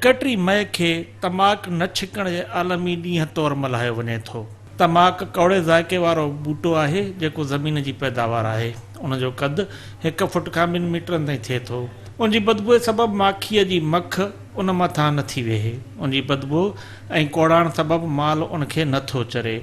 31 May खे तमाकु न छिकण जे आलमी ॾींहं तौरु मल्हायो वञे थो। तमाकु कौड़े ज़ाइके वारो ॿूटो आहे जेको ज़मीन जी पैदावार आहे। उनजो क़दु 1 फुट खां 2 मीटरनि ताईं थिए थो। उनजी बदबूअ सबबु माखीअ जी मख उन मथां नथी वेहे। उनजी बदबू ऐं कोड़ाण सबबु माल उनखे नथो चरे।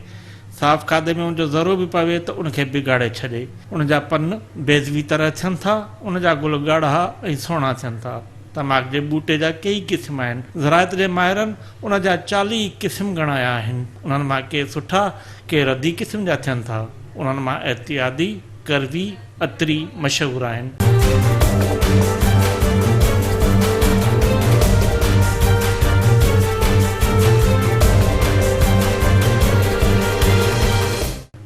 साफ़ खाधे में उनजो ज़रो बि पवे त उनखे बिगाड़े छॾे। उनजा पन बेज़वी तरह थियनि था। उनजा गुल ॻाढ़ा ऐं सुहिणा थियनि था। तमाक जे ॿूटे जा कई क़िस्म आहिनि। ज़रायत जे माहिरनि उनजा 40 क़िस्म ॻणाया आहिनि। उन्हनि मां के सुठा के रदी क़िस्म जा थियनि था। उन्हनि मां एहतियादी, करवी, अतरी मशहूरु आहिनि।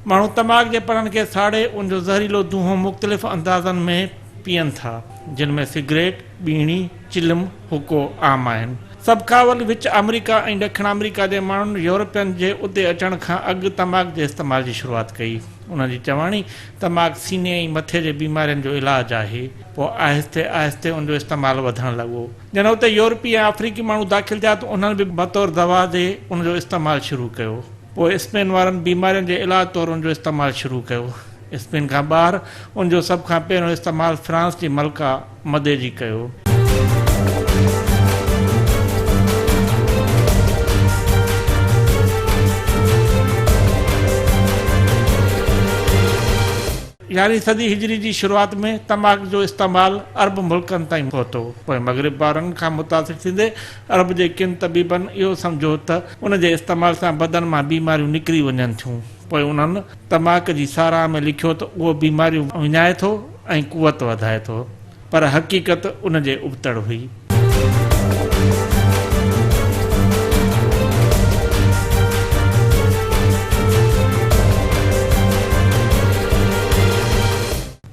माण्हू तमाक जे पननि खे साड़े उनजो ज़हरीलो दूंहों मुख़्तलिफ़ अंदाज़नि में पीअनि था, जिन में सिगरेट, बीड़ी, चिलम, हुको आम आहिनि। सभु खां अवल विच अमेरिका ऐं ॾखिण अमेरिका जे माण्हुनि यूरोपियन जे उते अचण खां अॻु तमाक जे इस्तेमाल जी शुरूआत कई। उन्हनि जी चवाणी तमाक सीने ऐं मथे जे बीमारियुनि जो इलाजु आहे। पोइ आहिस्ते आहिस्ते उनजो इस्तेमालु वधणु लॻो। जॾहिं उते यूरोपी ऐं अफ्रीकी माण्हू दाख़िल थिया त उन्हनि बि बतौर दवा जे उनजो इस्तेमालु शुरू कयो। पोइ स्पेन वारनि बीमारियुनि जे इलाज तौरु उनजो इस्तेमालु शुरू कयो। स्पेन खां ॿाहिरि उनजो सभ खां पहिरियों इस्तेमालु फ्रांस जी मलिका मदे जी कयो। यारहीं सदी हिजरी जी शुरूआत में तमाक जो इस्तेमालु अरब मुल्कनि ताईं पहुतो। पोइ मग़रिब वारनि खां मुतासिर थींदे अरब जे किन तबीबनि इहो सम्झो त उन जे इस्तेमाल सां बदन मां बीमारियूं निकिरी वञनि थियूं। पोइ उन्हनि तमाक जी साराह में लिखियो त उहो बीमारियूं विञाए थो ऐं कुवत वधाए थो, पर हक़ीक़त उन जे उबतड़ हुई।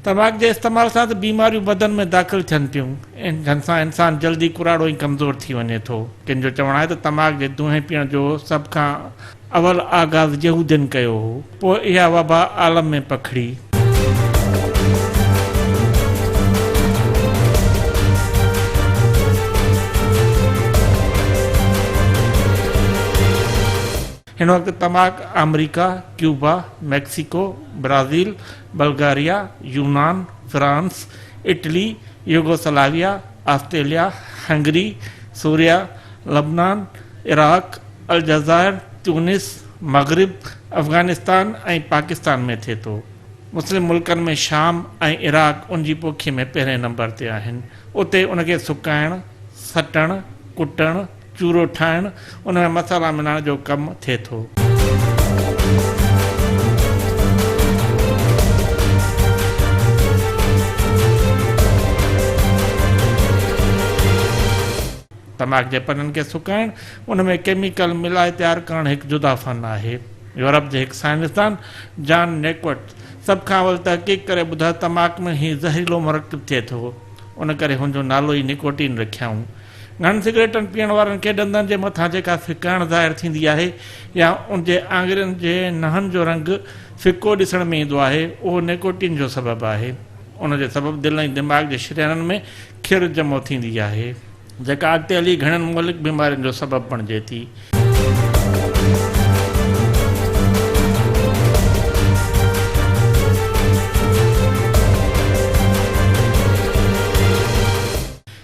तमाक जे इस्तेमाल सां त बीमारियूं बदन में दाख़िल थियनि थियूं ऐं जंहिं सां इंसानु जल्दी कुराड़ो ऐं कमज़ोर थी वञे थो। कंहिंजो चवणु आहे त तमाक जे दूंहें पीअण जो सभ खां अवल आगाज़ यहूदियुनि कयो हो। पोइ इहा वबा आलम में पखड़ी। हिन वक़्तु तमाक America, Cuba, Mexico, Brazil, Bulgaria, यूनान, France, Italy, Yugoslavia, Australia, Hungary, सूरिया, लबनान, इराक, अलजायर, ट्यूनिस, मग़रिब, अफ़गानिस्तान ऐं पाकिस्तान में थिए थो। मुस्लिम मुल्कनि में शाम ऐं इराक उनजी पोखीअ में पहिरें नंबर ते आहिनि। उते उनखे सुकाइण, सटण, कुटण, चूरो ठाहिण, उन में मसाला मिलाइण जो कमु थिए थो। तमाक जे पननि खे सुकाइण, उन में केमिकल मिलाए तयारु करणु हिकु जुदा फ़न आहे। यूरोप जे हिकु साइंसदान जॉन नेक्वट सभ खां अवल तहक़ीक़ करे ॿुधायो तमाक में ही ज़हरीलो मरकब थिए थो। उन करे हुनजो नालो ई निकोटीन रखियाऊं। घणनि सिगरेटनि पीअण वारनि खे ॾंदनि जे मथां जेका फिकाइण ज़ाहिर थींदी आहे या उनजे आङिरियुनि जे नहनि जो रंग फिको ॾिसण में ईंदो आहे, उहो निकोटीन जो सबबु आहे। उनजे सबबु दिलि ऐं दिमाग़ जे शरियाननि में खिर जमो थींदी आहे, जेका अॻिते हली घणनि मुल्क बीमारियुनि जो सबबु बणिजे थी।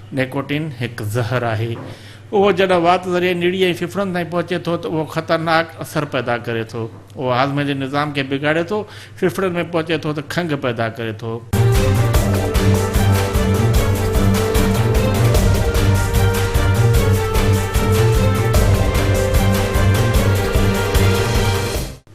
निकोटीन हिकु ज़हर आहे। उहो जॾहिं वात ज़रिए निड़ी ऐं फिफड़नि ताईं पहुचे थो त उहो ख़तरनाक असरु पैदा करे थो। उहो हाज़मे जे निज़ाम खे बिगाड़े थो। फिफड़नि में पहुचे थो त खंघि पैदा करे थो।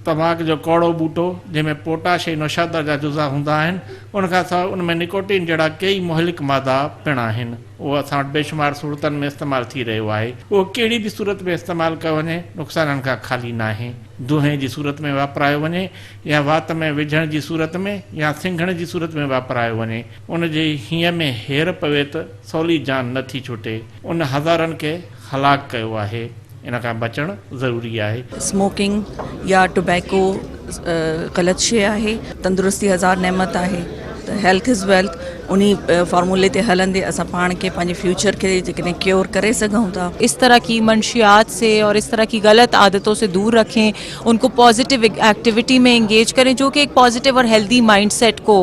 तमाक जो कौड़ो ॿूटो जंहिंमें पोटाश ऐं नौशादर जा जुज़ा हूंदा आहिनि, उनखां सवाइ उन में निकोटीन जहिड़ा कई मुहलिक मादा पिण आहिनि। उहो असां वटि बेशुमार सूरतनि में इस्तेमालु थी रहियो आहे। उहो कहिड़ी बि सूरत में इस्तेमालु कयो वञे नुक़साननि खां ख़ाली न आहे। दूंहें जी सूरत में वापरायो वञे या वात में विझण जी सूरत में या सिंघण जी सूरत में वापरायो वञे, उनजे हीअं में हेर पवे त सवली जान नथी छुटे। उन हज़ारनि खे हलाक कयो आहे। इन खां बचणु ज़रूरी आहे। स्मोकिंग या टोबैको ग़लति शइ आहे। तंदुरुस्ती हज़ार नेमत आहे। त हेल्थ इज़ वेल्थ। उन्हीं फॉर्मूले ते हलंदे असां पाण खे पंहिंजे फ्यूचर खे जेकॾहिं क्योर करे सघूं था। इस तरह की मंशियात से और इस तरह की गलत आदतों से दूर रखें, उनको पॉजिटिव एक्टिविटी में इंगेज करें जो कि एक पॉजिटिव और हेल्दी माइंडसेट को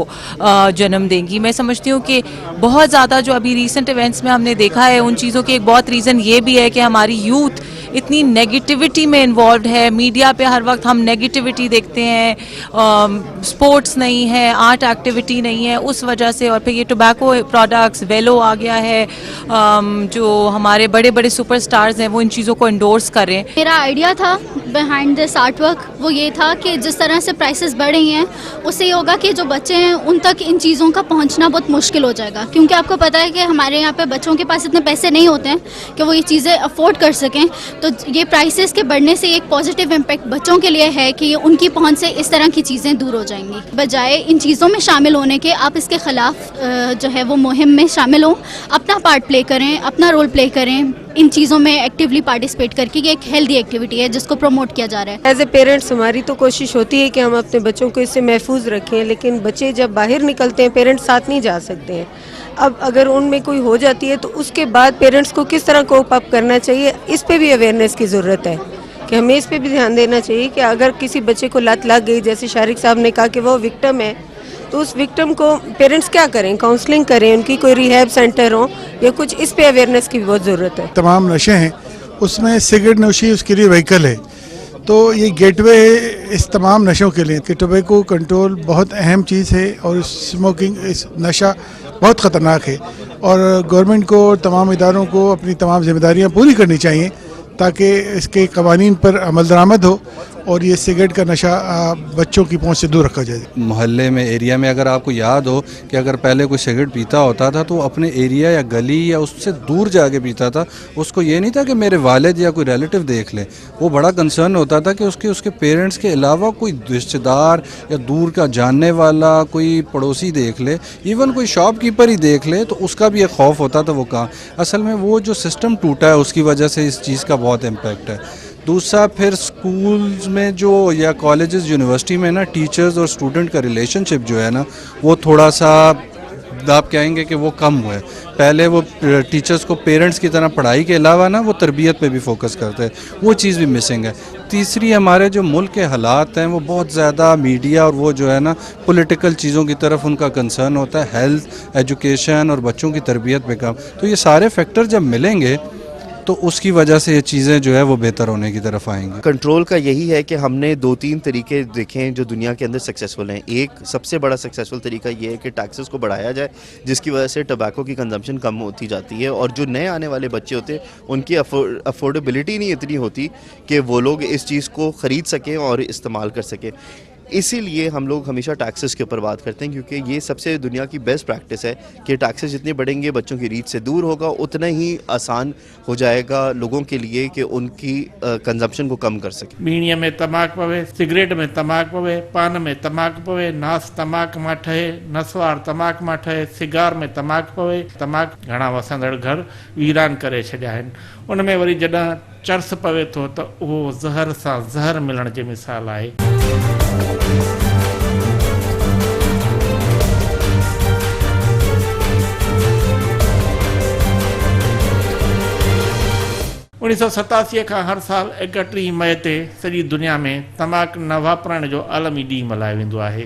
जन्म देंगी। मैं समझती हूँ कि बहुत ज़्यादा जो अभी रीसेंट इवेंट्स में हमने देखा है, उन चीज़ों की एक बहुत रीज़न ये भी है कि हमारी यूथ इतनी नेगेटिविटी में इन्वॉल्व है। मीडिया पे हर वक्त हम नेगेटिविटी देखते हैं, स्पोर्ट्स नहीं है, आर्ट एक्टिविटी नहीं है, उस वजह से। और फिर ये टोबैको प्रोडक्ट्स, वेलो आ गया है, जो हमारे बड़े बड़े सुपरस्टार्स हैं वो इन चीज़ों को एंडोर्स करें। मेरा आइडिया था बिहाइंड दिस आर्ट वर्क वो ये था कि जिस तरह से प्राइसेस बढ़ रही हैं उससे ये होगा कि जो बच्चे हैं उन तक इन चीज़ों का पहुंचना बहुत मुश्किल हो जाएगा, क्योंकि आपको पता है कि हमारे यहाँ पे बच्चों के पास इतने पैसे नहीं होते हैं कि वो ये चीज़ें अफोर्ड कर सकें। तो ये प्राइसेस के बढ़ने से एक पॉजिटिव इम्पैक्ट बच्चों के लिए है कि उनकी पहुंच से इस तरह की चीज़ें दूर हो जाएंगी। बजाय इन चीज़ों में शामिल होने के आप इसके ख़िलाफ़ जो है वो मुहिम में शामिल हों, अपना पार्ट प्ले करें, अपना रोल प्ले करें इन चीज़ों में एक्टिवली पार्टिसिपेट करके। ये एक हेल्दी एक्टिविटी है जिसको प्रमोट किया जा रहा है। एज ए पेरेंट्स हमारी तो कोशिश होती है कि हम अपने बच्चों को इससे महफूज रखें, लेकिन बच्चे जब बाहर निकलते हैं पेरेंट्स साथ नहीं जा सकते हैं। अब अगर उनमें कोई हो जाती है तो उसके बाद पेरेंट्स को किस तरह कोप अप करना चाहिए, इस पे भी अवेयरनेस की ज़रूरत है कि हमें इस पे भी ध्यान देना चाहिए कि अगर किसी बच्चे को लत लग गई, जैसे शारिक साहब ने कहा कि वो विक्टिम है, तो उस विक्टिम को पेरेंट्स क्या करें, काउंसलिंग करें, उनकी कोई रिहैब सेंटर हो या कुछ, इस पे अवेयरनेस की बहुत ज़रूरत है। तमाम नशे हैं, उसमें सिगरेट नोशी उसके लिए व्हीकल है, तो ये गेटवे है इस तमाम नशों के लिए कि टोबैको कंट्रोल बहुत अहम चीज़ है और स्मोकिंग, इस नशा बहुत ख़तरनाक है और गवर्नमेंट को और तमाम इदारों को अपनी तमाम जिम्मेदारियाँ पूरी करनी चाहिए ताकि इसके कवानीन पर अमल दरामद हो और ये सिगरेट का नशा बच्चों की पहुंच से दूर रखा जाए। मोहल्ले में, एरिया में अगर आपको याद हो कि अगर पहले कोई सिगरेट पीता होता था तो अपने एरिया या गली या उससे दूर जाके पीता था। उसको ये नहीं था कि मेरे वालिद या कोई रिलेटिव देख ले, वो बड़ा कंसर्न होता था कि उसके पेरेंट्स के अलावा कोई रिश्तेदार या दूर का जानने वाला कोई पड़ोसी देख ले, इवन कोई शॉपकीपर ही देख ले, तो उसका भी एक खौफ होता था। वो कहाँ असल में वो जो सिस्टम टूटा है उसकी वजह से इस चीज़ का बहुत इम्पैक्ट है। दूसरा फिर स्कूल्स में जो या कॉलेजेस यूनिवर्सिटी में ना टीचर्स और स्टूडेंट का रिलेशनशिप जो है ना वो थोड़ा सा आप कहेंगे कि वो कम हुआ है। पहले वो टीचर्स को पेरेंट्स की तरह पढ़ाई के अलावा ना वो तरबियत पे भी फोकस करते हैं, वो चीज़ भी मिसिंग है। तीसरी हमारे जो मुल्क के हालात हैं वो बहुत ज़्यादा मीडिया और वो जो है ना पॉलिटिकल चीज़ों की तरफ उनका कंसर्न होता है, हेल्थ, एजुकेशन और बच्चों की तरबियत पे कम। तो ये सारे फैक्टर जब मिलेंगे तो उसकी वजह से ये चीज़ें जो है वो बेहतर होने की तरफ आएंगी। कंट्रोल का यही है कि हमने 2-3 तरीके देखे हैं जो दुनिया के अंदर सक्सेसफुल हैं। एक सबसे बड़ा सक्सेसफुल तरीका ये है कि टैक्सेस को बढ़ाया जाए, जिसकी वजह से टबैको की कंजम्पशन कम होती जाती है और जो नए आने वाले बच्चे होते हैं उनकी अफोर्डेबिलिटी नहीं इतनी होती कि वो लोग इस चीज़ को ख़रीद सकें और इस्तेमाल कर सकें। इसीलिए हम लोग हमेशा टैक्सेस के ऊपर बात करते हैं, क्योंकि ये सबसे दुनिया की बेस्ट प्रैक्टिस है कि टैक्सेस जितने बढ़ेंगे बच्चों की रीच से दूर होगा, उतना ही आसान हो जाएगा लोगों के लिए कि उनकी कंजम्पशन को कम कर सकें। बीड़ीअ में तमाक पवे, सिगरेट में तमाक पवे, पान में तमाक पवे, नास तमाक मां ठहे, नसवार तमाक मां ठहे, सिगार में तमाक पवे। तमाक घणा वसंदड़ घर वीरान करे छॾिया आहिनि। उन में वरी जॾहिं चर्स पवे थो त उहो ज़हर सां ज़हर मिलण जी मिसाल आहे। 1987 खां हर साल 31 मई ते सॼी दुनिया में तमाकू न वापरण जो आलमी ॾींहुं मल्हायो वेंदो आहे।